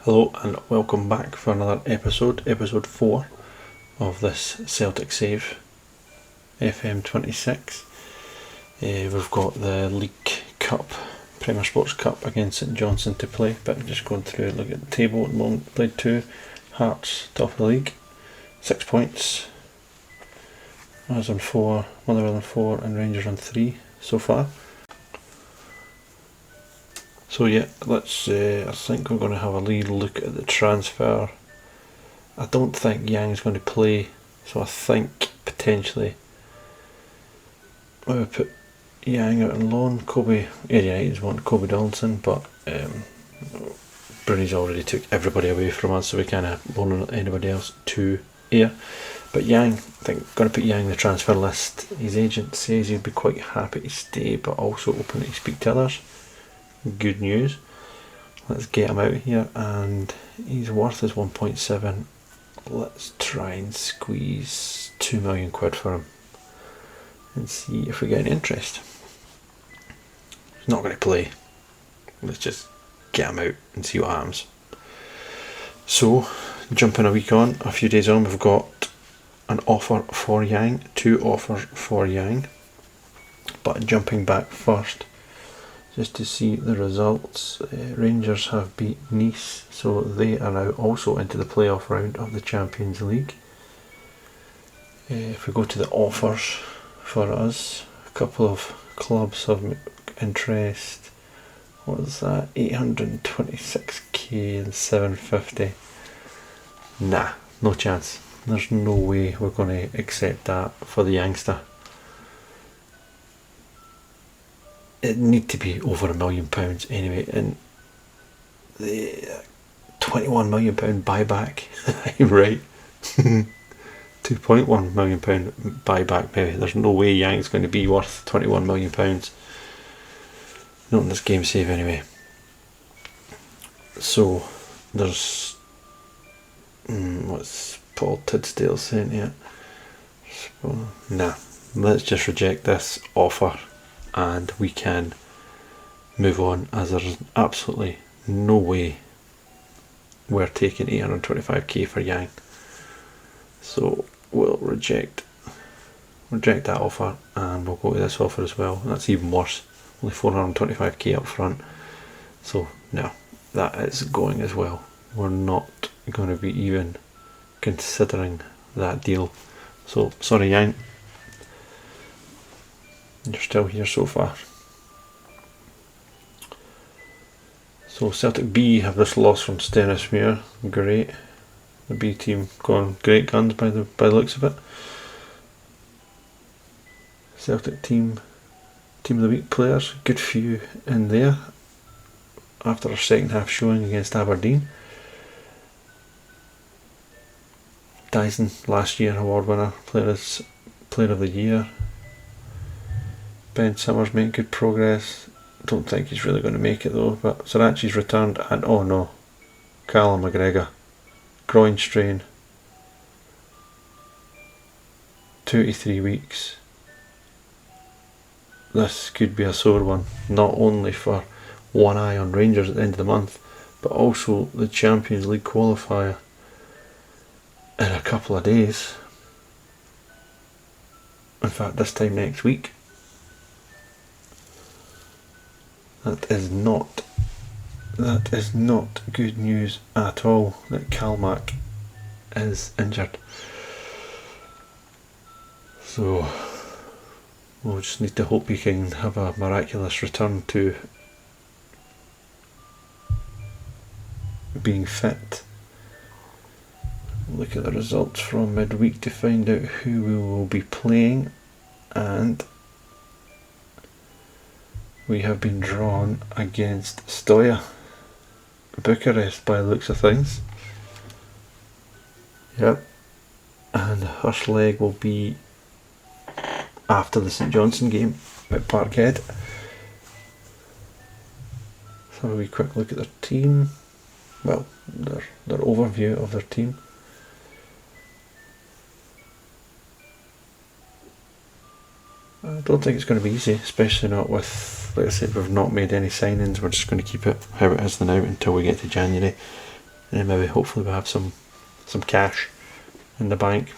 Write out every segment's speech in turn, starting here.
Hello and welcome back for another episode 4 of this Celtic Save FM26. We've got the League Cup, Premier Sports Cup against St Johnstone to play, but I'm just going through, look at the table at the moment. Played 2, Hearts top of the league, 6 points. I was on 4, Motherwell on 4 and Rangers on 3 so far. So yeah, I think we're going to have a little look at the transfer. I don't think Yang's going to play, so I think potentially we would put Yang out on loan. United's want Kobe Donaldson, but Brunei's already took everybody away from us, so we can't loan anybody else to Ayr. But Yang, I think, going to put Yang in the transfer list. His agent says he'd be quite happy to stay, but also open to speak to others. Good news. Let's get him out here, and his worth is 1.7. Let's try and squeeze 2 million quid for him and see if we get any interest. He's not going to play. Let's just get him out and see what happens. So, jumping a few days on, we've got an offer for Yang, 2 offers for Yang. But jumping back first, just to see the results, Rangers have beat Nice, so they are now also into the playoff round of the Champions League. If we go to the offers for us, a couple of clubs have interest. What was that? 826k and 750. Nah, no chance. There's no way we're going to accept that for the youngster. It need to be over £1 million anyway, and the £21 million buyback, right? £2.1 million buyback maybe. There's no way Yang's going to be worth £21 million. Not in this game save anyway. So there's what's Paul Tidsdale saying here? Nah, let's just reject this offer and we can move on, as there's absolutely no way we're taking 825k for Yang. So we'll reject that offer, and we'll go to this offer as well. That's even worse, only 425k up front. So no, that is going as well. We're not going to be even considering that deal. So sorry Yang, you're still here so far. So Celtic B have this loss from Stennismuir. Great. The B team going great guns by the looks of it. Celtic team of the week players, good few in there after our second half showing against Aberdeen. Dyson, last year award winner, player of the year. Ben Summers making good progress. Don't think he's really going to make it though, but Sarachi's returned, and oh no, Callum McGregor, groin strain, 2 to 3 weeks. This could be a sore one, not only for one eye on Rangers at the end of the month, but also the Champions League qualifier in a couple of days. In fact, this time next week. That is not good news at all that Calmac is injured. So we'll just need to hope he can have a miraculous return to being fit. Look at the results from midweek to find out who we will be playing, and we have been drawn against Stoja Bucharest by the looks of things. Yep. And the first leg will be after the St Johnstone game at Parkhead. Let's have a wee quick look at their team. Well, their overview of their team. I don't think it's going to be easy, especially not with, like I said, we've not made any signings. We're just going to keep it how it is now until we get to January. and maybe hopefully we'll have some cash in the bank.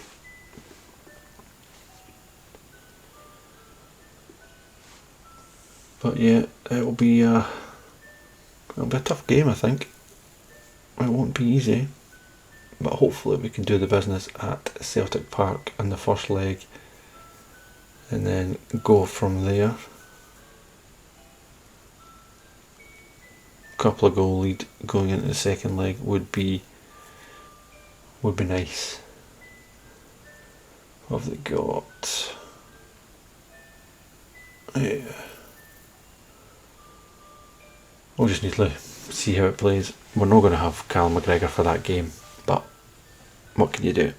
But yeah, it'll be a tough game, I think. It won't be easy, but hopefully we can do the business at Celtic Park in the first leg and then go from there. Couple of goal lead going into the second leg would be nice. What have they got? Yeah. We'll just need to see how it plays. We're not going to have Callum McGregor for that game, but what can you do?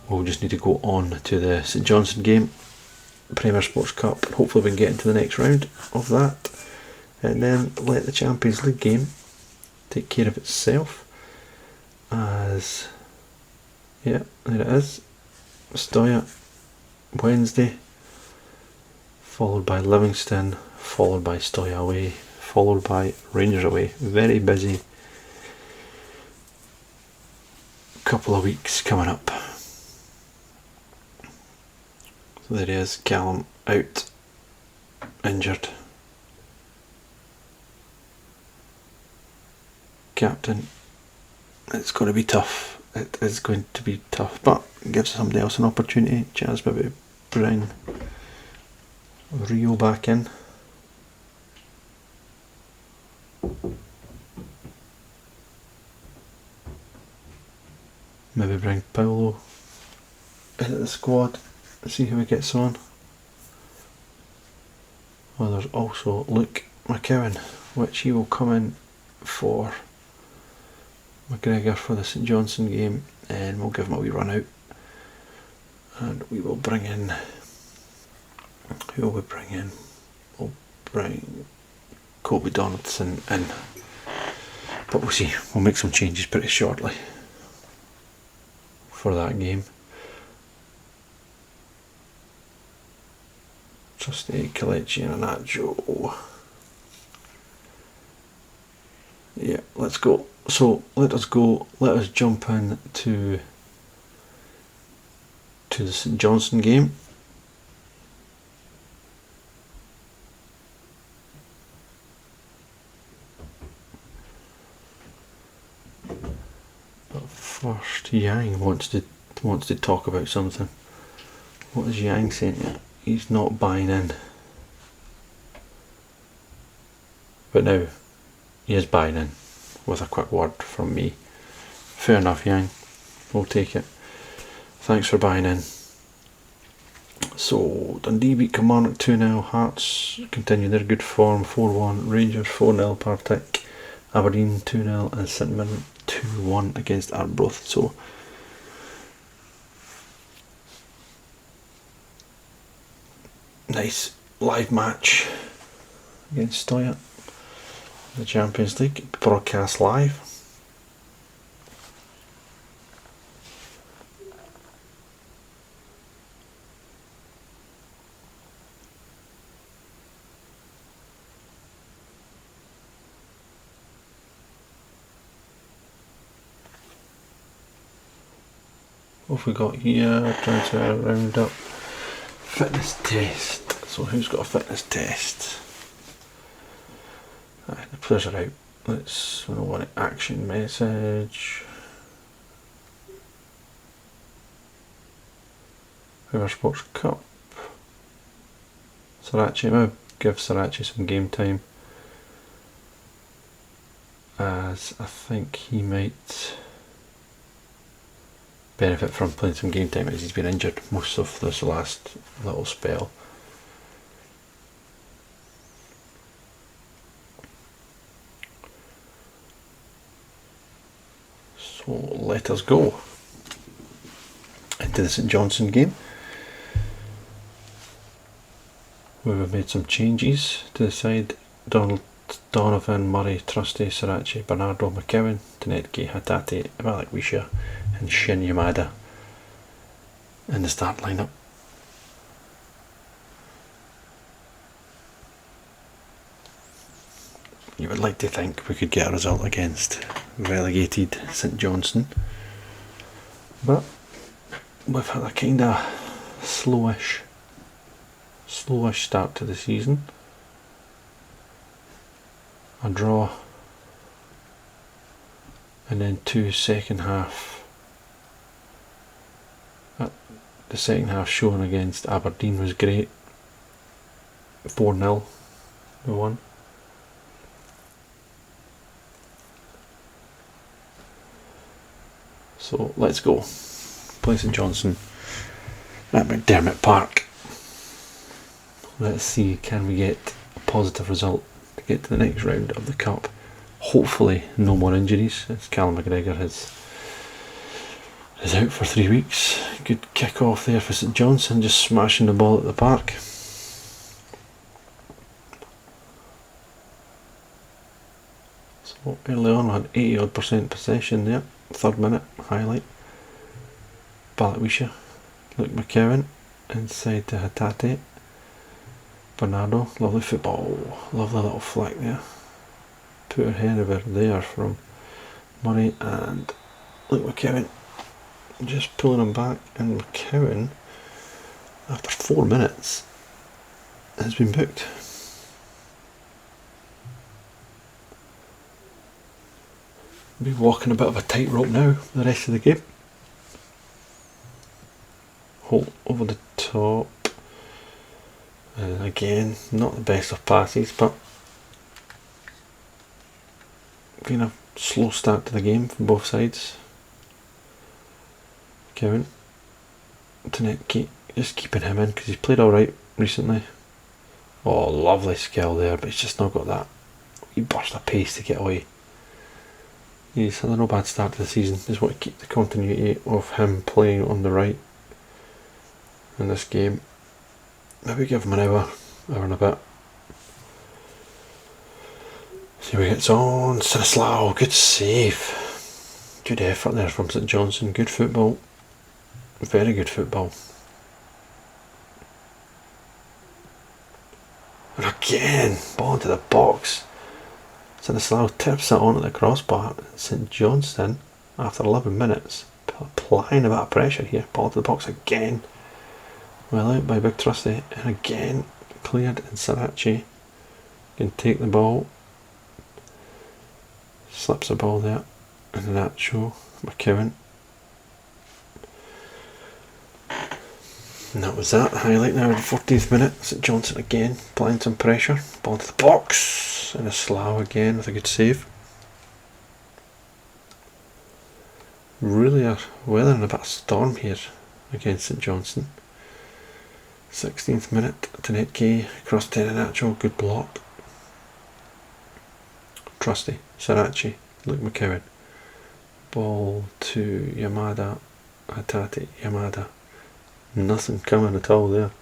We'll just need to go on to the St Johnstone game, Premier Sports Cup. Hopefully we can get into the next round of that, and then let the Champions League game take care of itself. As yeah, there it is. Stoya Wednesday, followed by Livingston, followed by Stoya away, followed by Rangers away. Very busy couple of weeks coming up. So there he is, Callum out, injured. Captain, it's going to be tough. It is going to be tough, but it gives somebody else an opportunity. Chance maybe bring Rio back in. Maybe bring Paulo into the squad, see how he gets on. Well, there's also Luke McCowan, which he will come in for McGregor for the St Johnstone game, and we'll give him a wee run out. And we will bring in, who will we bring in? We'll bring Kobe Donaldson in, but we'll see. We'll make some changes pretty shortly for that game. Trusty, Kelechi and Anacho. Yeah, let's go. So let us jump in to the St Johnstone game. But first, Yang wants to talk about something. What is Yang saying? He's not buying in. But now he is buying in with a quick word from me. Fair enough, Yang. We'll take it. Thanks for buying in. So Dundee beat Kilmarnock 2-0. Hearts continue their good form, 4-1. Rangers 4-0 Partick. Aberdeen 2-0 and St Mirren 2-1 against Arbroath. So nice live match against Stoya. The Champions League broadcast live. What have we got here? Trying to round up fitness test. So who's got a fitness test? The players are out. Let's want an action message. Premier Sports Cup. Sarachi, maybe give Sarachi some game time, as I think he might benefit from playing some game time, as he's been injured most of this last little spell. So let us go into the St Johnstone game. We've made some changes to the side. Donovan, Murray, Trusty, Sarachi, Bernardo, McCowan, Tanetki, Hatate, Malik Wisha and Shin Yamada in the start lineup. You would like to think we could get a result against relegated St Johnstone. But we've had a kind of slowish start to the season. A draw, and then 2 second half. The second half shown against Aberdeen was great. 4-0 we won. So let's go. Play St Johnstone at McDermott Park. Let's see, can we get a positive result to get to the next round of the Cup. Hopefully no more injuries, as Callum McGregor is out for 3 weeks. Good kick off there for St Johnstone, just smashing the ball at the park. So early on we had 80% possession there. 3rd minute highlight. Balatwisha, Luke McKeown inside to Hatate. Bernardo, lovely football, lovely little flick there. Poor head over there from Murray, and Luke McKeown just pulling him back, and McKeown, after 4 minutes, has been booked. Be walking a bit of a tightrope now for the rest of the game. Holt over the top. And again, not the best of passes, but kind of slow start to the game from both sides. Kevin Tanetki, just keeping him in because he's played alright recently. Oh, lovely skill there, but he's just not got that wee burst of pace to get away. He's had a no bad start to the season. Just want to keep the continuity of him playing on the right in this game. Maybe give him an hour and a bit. See where he gets on. Stanislaw, good save. Good effort there from St Johnstone. Good football. Very good football. And again, ball into the box. Stanislaw tips it onto the crossbar. St Johnstone, after 11 minutes, applying a bit of pressure here. Ball to the box again. Well out by Big Trusty, and again cleared, and Sarachi can take the ball. Slips the ball there, and Nacho, McKeown. And that was that. Highlight now in the 14th minute. St Johnstone again applying some pressure. Ball to the box, and a Slough again with a good save. Really are weathering a bit of storm here against St Johnstone. 16th minute, Tanetki, cross to Nacho, good block. Trusty, Sarachi, Luke McKeown. Ball to Yamada, Hatate, Yamada. Nothing coming at all there.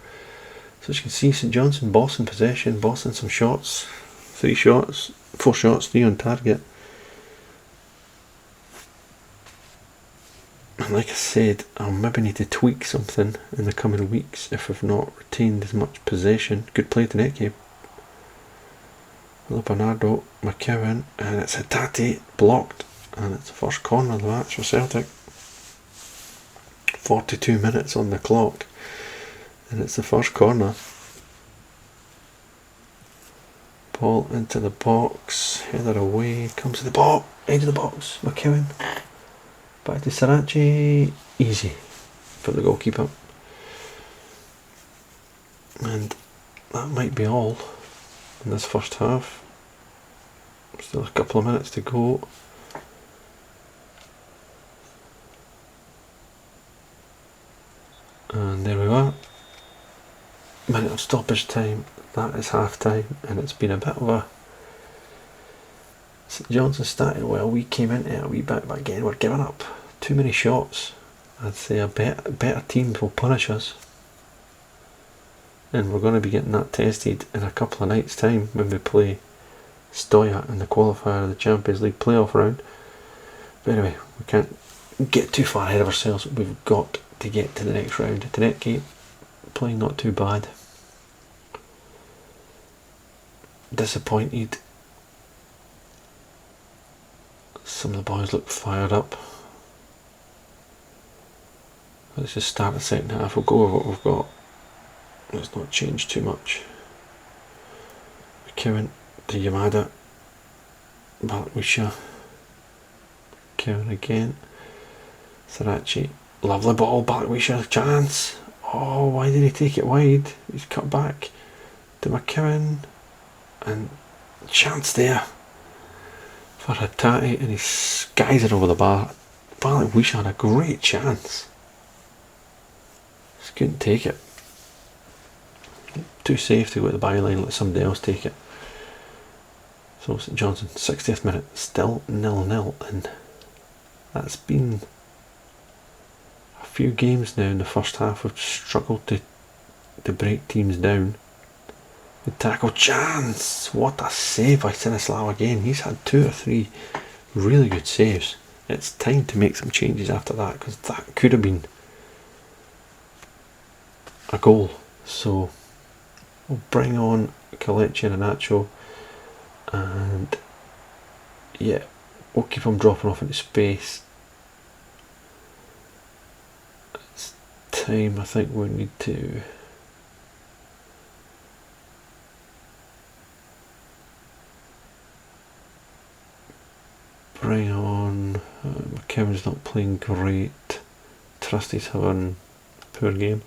So as you can see, St Johnstone bossing possession, bossing some shots. 4 shots, 3 on target. And like I said, I'll maybe need to tweak something in the coming weeks if we've not retained as much possession. Good play to Netgame. Bernardo, McKeown, and it's Hatate blocked, and it's the first corner of the match for Celtic. 42 minutes on the clock, and it's the first corner. Ball into the box, header away, comes to the ball, edge of the box, McKeown. Back to Sarachi, easy for the goalkeeper. And that might be all in this first half. Still a couple of minutes to go. And there we are. Minute of stoppage time. That is half time, and it's been a bit of a St Johnstone started well. We came into it a wee bit, but again we're giving up too many shots. I'd say a better teams will punish us, and we're going to be getting that tested in a couple of nights' time when we play Stoya in the qualifier of the Champions League playoff round. But anyway, we can't get too far ahead of ourselves. We've got to get to the next round. Tanetki playing not too bad. Disappointed. Some of the boys look fired up. Let's just start the second half. We'll go with what we've got. Let's not change too much. Kevin to Yamada. Balikwisha. Kevin again. Sarachi. Lovely ball. Balikwisha. Chance. Oh, why did he take it wide? He's cut back to McKeown. And chance there for Hattati, and he skies it over the bar. Balikwisha had a great chance. Just couldn't take it. Too safe to go to the byline, let somebody else take it. So St Johnstone, 60th minute, still 0-0, and that's been a few games now in the first half. We've struggled to break teams down. The tackle chance! What a save by Sinislav again. He's had 2 or 3 really good saves. It's time to make some changes after that, because that could have been a goal. So we'll bring on Kalechi and Anacho, and yeah, we'll keep him dropping off into space. It's time, I think we need to bring on McKeown's not playing great. Trusty's having a poor game.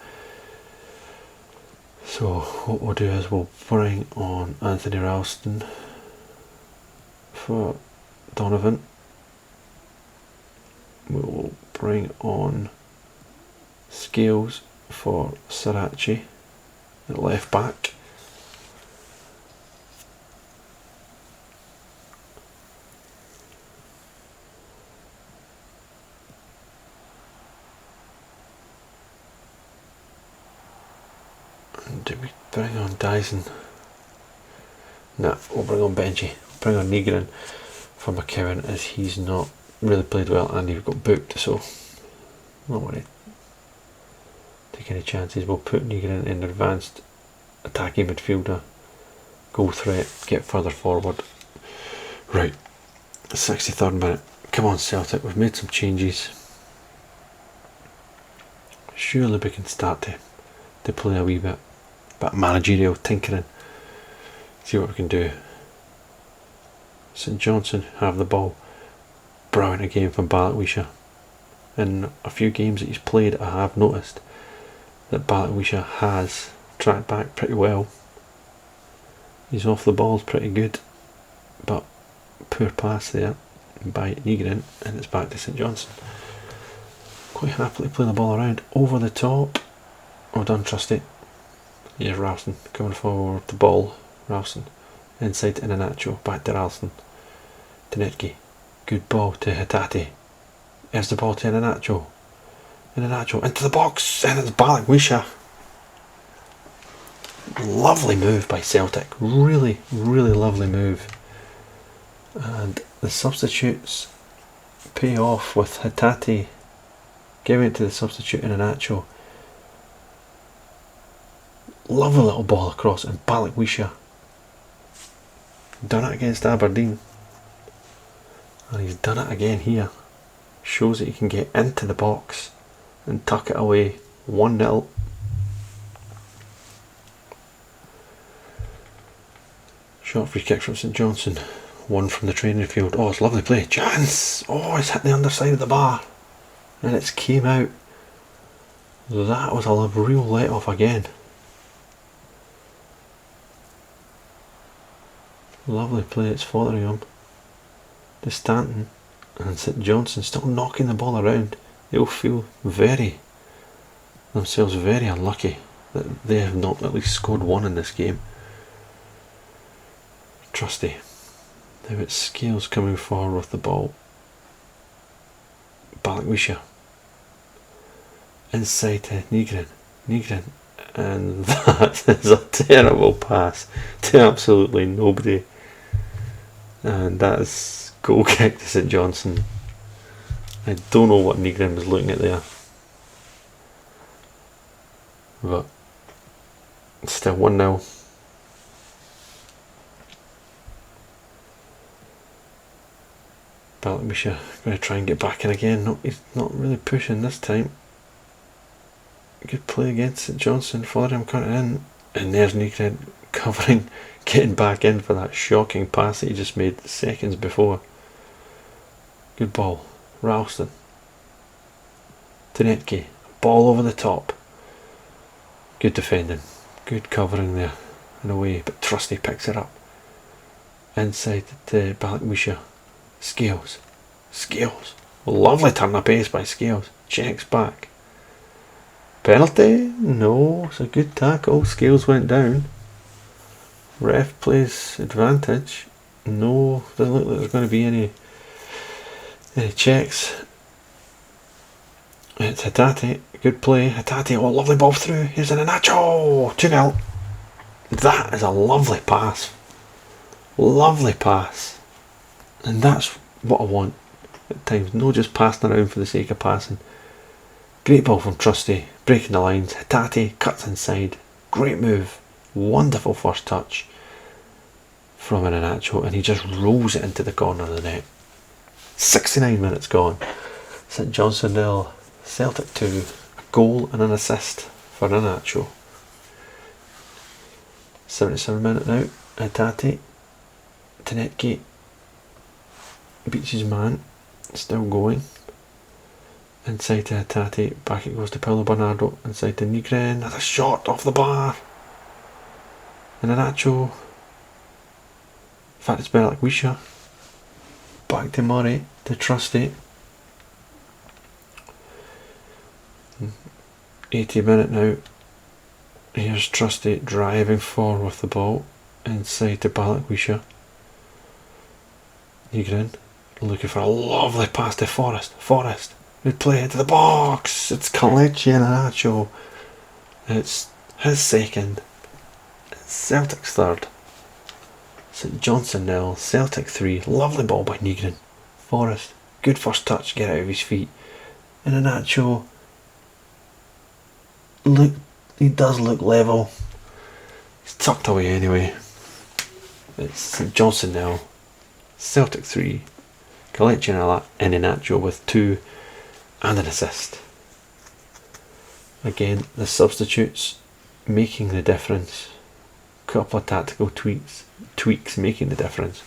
So what we'll do is we'll bring on Anthony Ralston for Donovan. We'll bring on Scales for Sarachi at left back. Do we bring on Dyson? Nah, we'll bring on Benji. Bring on Negrin for McKeown, as he's not really played well and he's got booked, so not worry. Take any chances. We'll put Negrin in advanced attacking midfielder, goal threat, get further forward. Right, 63rd minute. Come on Celtic, we've made some changes. Surely we can start to play a wee bit managerial tinkering, see what we can do. St Johnstone have the ball. Brilliant again from Balikwisha. In a few games that he's played, I have noticed that Balikwisha has tracked back pretty well. He's off the ball's pretty good, but poor pass there by Negrin, and it's back to St Johnstone. Quite happily play the ball around over the top. Well done, Trusty. Here's Ralston coming forward with the ball. Ralston inside to Iheanacho, back to Ralston. To Netke. Good ball to Hattati. Here's the ball to Iheanacho. Iheanacho into the box, and it's Balikwisha. Lovely move by Celtic. Really, really lovely move. And the substitutes pay off with Hattati giving it to the substitute Iheanacho. Lovely little ball across, and Balikwisha done it against Aberdeen, and he's done it again here. Shows that he can get into the box and tuck it away. 1-0. Short free kick from St Johnstone. One from the training field. Oh, it's lovely play. Chance! Oh, it's hit the underside of the bar, and it's came out. That was a real let off again. Lovely play, it's Fotheringham to Stanton, and St Johnstone still knocking the ball around. They'll feel themselves very unlucky that they have not at least scored one in this game. Trusty. Now it's Scales coming forward with the ball. Balikwisha inside to Negrin, and that is a terrible pass to absolutely nobody, and that is goal kick to St Johnstone. I don't know what Negrin was looking at there, but still 1-0. Balakmisha going to try and get back in again. No, he's not really pushing this time. Good play against St Johnstone. Following cutting in, and there's Nygren covering, getting back in for that shocking pass that he just made seconds before. Good ball. Ralston. Tenetke. Ball over the top. Good defending. Good covering there in a way, but Trusty picks it up. Inside to Balakmisha. Scales. Lovely turn of pace by Scales. Checks back. Penalty? No, it's a good tackle. Scales went down. Ref plays advantage. No, doesn't look like there's going to be any checks. It's Hatate. Good play. Hatate. Oh, lovely ball through. Here's an Anacho. 2-0. That is a lovely pass. Lovely pass. And that's what I want at times. No just passing around for the sake of passing. Great ball from Trusty. Breaking the lines. Hatate cuts inside. Great move. Wonderful first touch from an Anacho. And he just rolls it into the corner of the net. 69 minutes gone. St Johnstone 0. Celtic 2. A goal and an assist for Anacho. 77 minute now. Hatate. Tenetke beats his man. Still going. Inside to Hatate. Back it goes to Paulo Bernardo. Inside to Nygren. That's a shot off the bar. And Anacho. In fact, it's Balakmisha. Back to Murray. To Trusty. 80 minute now. Here's Trusty driving forward with the ball. Inside to Balakmisha. Nygren looking for a lovely pass to Forrest. Good play into the box. It's Kalechi and Anacho. It's his second. It's Celtic's third. St Johnstone 0. Celtic 3. Lovely ball by Nygren. Forrest. Good first touch. Get out of his feet. And Anacho. Look, he does look level. He's tucked away anyway. It's St Johnstone 0. Celtic 3. Kalechi and Anacho with 2 and an assist. Again, the substitutes making the difference. Couple of tactical tweaks making the difference.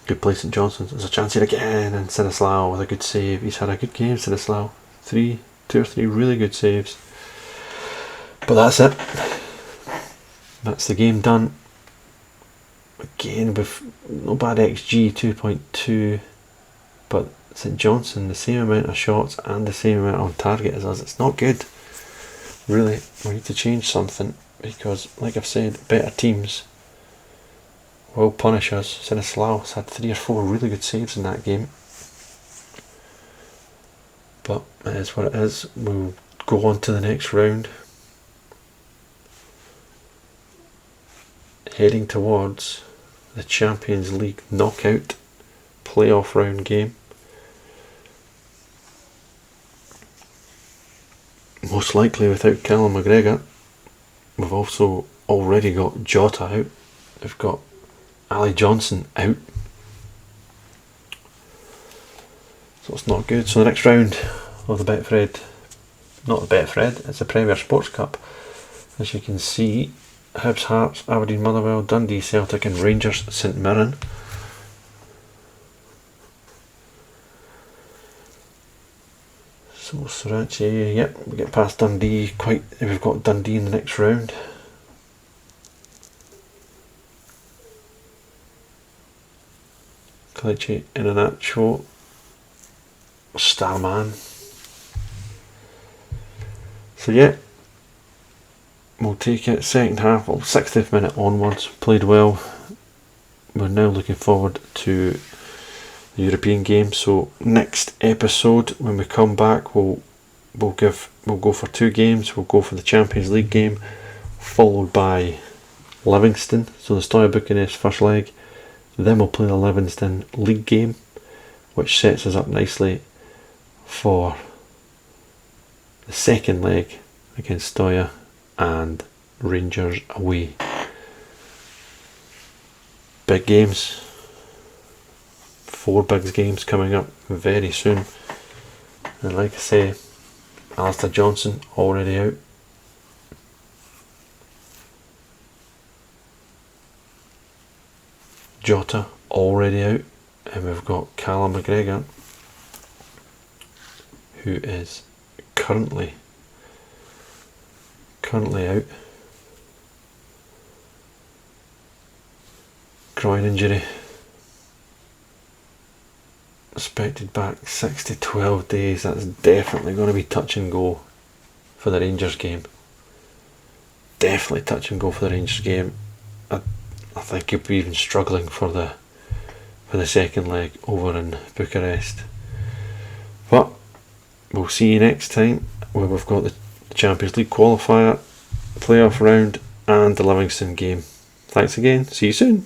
Good play St Johnstone. There's a chance here again, and Sinislao with a good save. He's had a good game, Sinislao. 2 or 3 really good saves. But that's it. That's the game done. Again, with no bad XG, 2.2, but St Johnstone, the same amount of shots and the same amount on target as us. It's not good. Really, we need to change something, because, like I've said, better teams will punish us. Sinislao's had 3 or 4 really good saves in that game. But it is what it is. We'll go on to the next round. Heading towards the Champions League knockout playoff round game. Most likely without Callum McGregor. We've also already got Jota out. We've got Ali Johnson out. So it's not good. So the next round of the not the Betfred, it's the Premier Sports Cup. As you can see, Hibs, Hearts, Aberdeen, Motherwell, Dundee, Celtic and Rangers, St Mirren. So Sriracha, yep, we get past Dundee we've got Dundee in the next round. Kalechi in an actual Starman. So yeah, we'll take it. Second half, 60th minute onwards, played well. We're now looking forward to the European game. So next episode, when we come back, we'll go for 2 games. We'll go for the Champions League game, followed by Livingston. So the Steaua Bucharest first leg. Then we'll play the Livingston League game, which sets us up nicely for the second leg against Steaua and Rangers away. big games. 4 big games coming up very soon. And like I say, Alistair Johnson already out. Jota already out. And we've got Callum McGregor, who is currently out. Groin injury. Expected back 6 to 12 days. That's definitely going to be touch and go for the Rangers game. Definitely touch and go for the Rangers game. I think he'll be even struggling for the second leg over in Bucharest. But we'll see you next time, where we've got the Champions League qualifier, playoff round, and the Livingston game. Thanks again. See you soon.